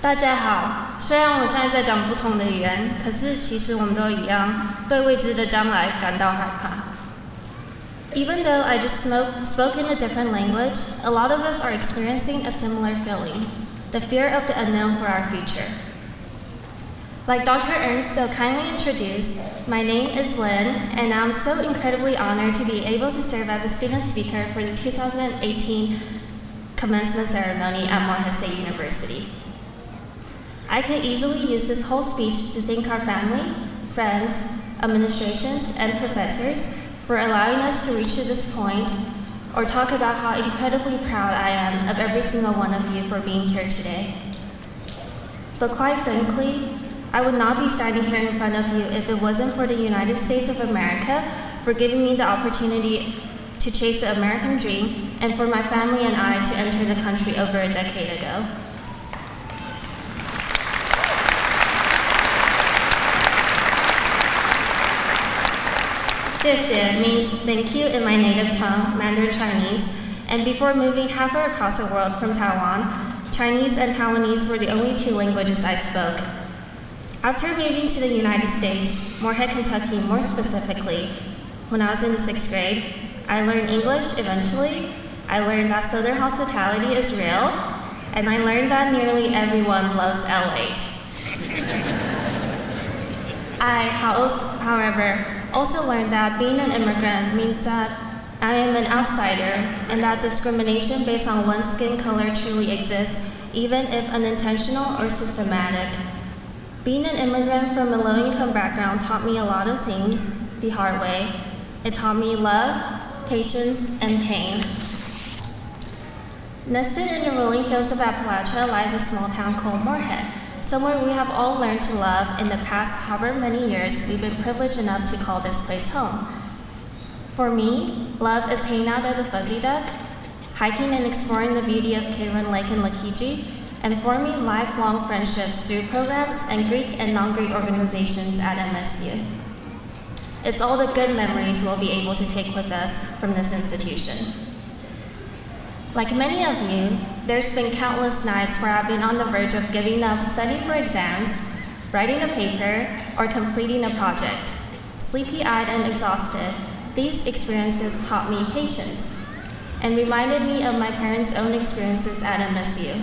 大家好，虽然我现在在讲不同的语言，可是其实我们都一样，对未知的将来感到害怕。Even though I just spoke in a different language, a lot of us are experiencing a similar feeling, the fear of the unknown for our future. Like Dr. Ernst so kindly introduced, my name is Lin, and I'm so incredibly honored to be able to serve as a student speaker for the 2018 Commencement ceremony at Morehead State University. I could easily use this whole speech to thank our family, friends, administrations, and professors for allowing us to reach to this point, or talk about how incredibly proud I am of every single one of you for being here today. But quite frankly, I would not be standing here in front of you if it wasn't for the United States of America for giving me the opportunity to chase the American dream and for my family and I to enter the country over a decade ago. "Xie means thank you in my native tongue, Mandarin Chinese, and before moving halfway across the world from Taiwan, Chinese and Taiwanese were the only two languages I spoke. After moving to the United States, Morehead, Kentucky more specifically, when I was in the 6th grade, I learned English eventually, I learned that Southern hospitality is real, and I learned that nearly everyone loves L8. I, however, also learned that being an immigrant means that I am an outsider and that discrimination based on one's skin color truly exists, even if unintentional or systematic. Being an immigrant from a low-income background taught me a lot of things the hard way. It taught me love, patience, and pain. Nested in the rolling hills of Appalachia lies a small town called Morehead, somewhere we have all learned to love in the past however many years we've been privileged enough to call this place home. For me, love is hanging out at the Fuzzy Duck, hiking and exploring the beauty of Karen Lake and Lakiji, and forming lifelong friendships through programs and Greek and non-Greek organizations at MSU. It's all the good memories we'll be able to take with us from this institution. Like many of you, there's been countless nights where I've been on the verge of giving up studying for exams, writing a paper, or completing a project. Sleepy-eyed and exhausted, these experiences taught me patience and reminded me of my parents' own experiences at MSU.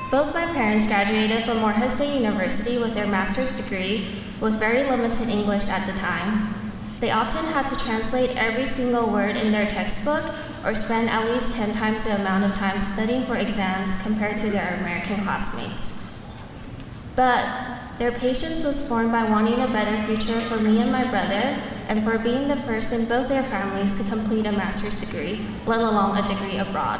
Both my parents graduated from Morehead State University with their master's degree with very limited English at the time. They often had to translate every single word in their textbook or spend at least 10 times the amount of time studying for exams compared to their American classmates. But their patience was formed by wanting a better future for me and my brother, and for being the first in both their families to complete a master's degree, let alone a degree abroad.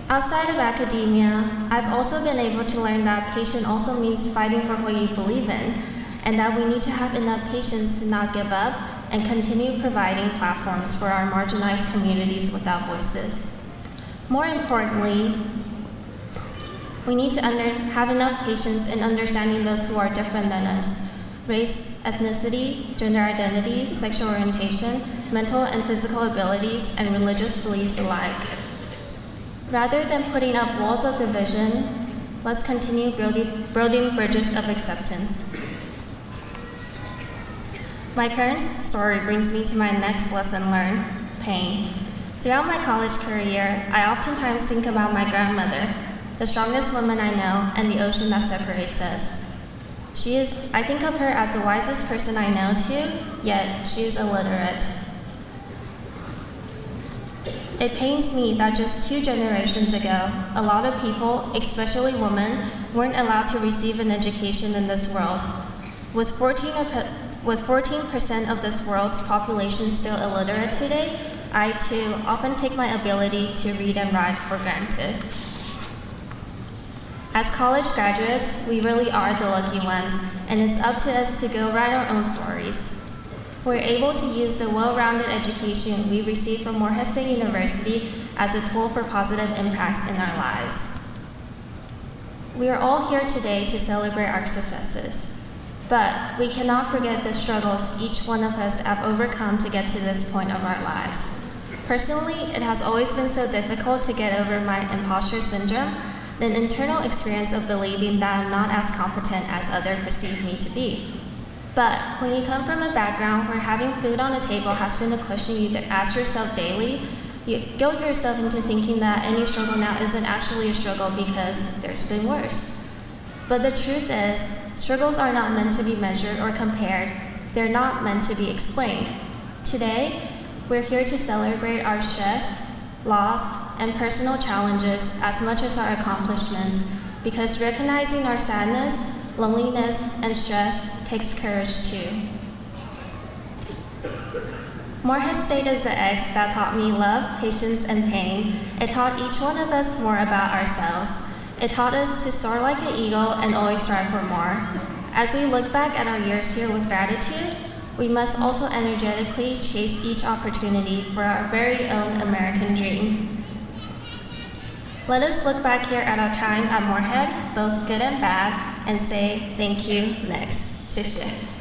Outside of academia, I've also been able to learn that patience also means fighting for what you believe in, and that we need to have enough patience to not give up and continue providing platforms for our marginalized communities without voices. More importantly, we need to have enough patience in understanding those who are different than us: race, ethnicity, gender identity, sexual orientation, mental and physical abilities, and religious beliefs alike. Rather than putting up walls of division, let's continue building bridges of acceptance. My parents' story brings me to my next lesson learned: pain. Throughout my college career, I oftentimes think about my grandmother, the strongest woman I know, and the ocean that separates us. I think of her as the wisest person I know too, yet she is illiterate. It pains me that just 2 generations ago, a lot of people, especially women, weren't allowed to receive an education in this world. With 14% of this world's population still illiterate today, I too often take my ability to read and write for granted. As college graduates, we really are the lucky ones, and it's up to us to go write our own stories. We're able to use the well-rounded education we receive from Morehead State University as a tool for positive impacts in our lives. We are all here today to celebrate our successes, but we cannot forget the struggles each one of us have overcome to get to this point of our lives. Personally, it has always been so difficult to get over my imposter syndrome. the internal experience of believing that I'm not as competent as others perceive me to be. But when you come from a background where having food on the table has been a question you ask yourself daily, you guilt yourself into thinking that any struggle now isn't actually a struggle because there's been worse. But the truth is, struggles are not meant to be measured or compared. They're not meant to be explained. Today, we're here to celebrate our stress, loss, and personal challenges as much as our accomplishments, because recognizing our sadness, loneliness, and stress takes courage too. Morehead State is the X that taught me love, patience, and pain. It taught each one of us more about ourselves. It taught us to soar like an eagle and always strive for more. As we look back at our years here with gratitude, we must also energetically chase each opportunity for our very own American dream. Let us look back here at our time at Morehead, both good and bad, and say thank you next. 谢谢。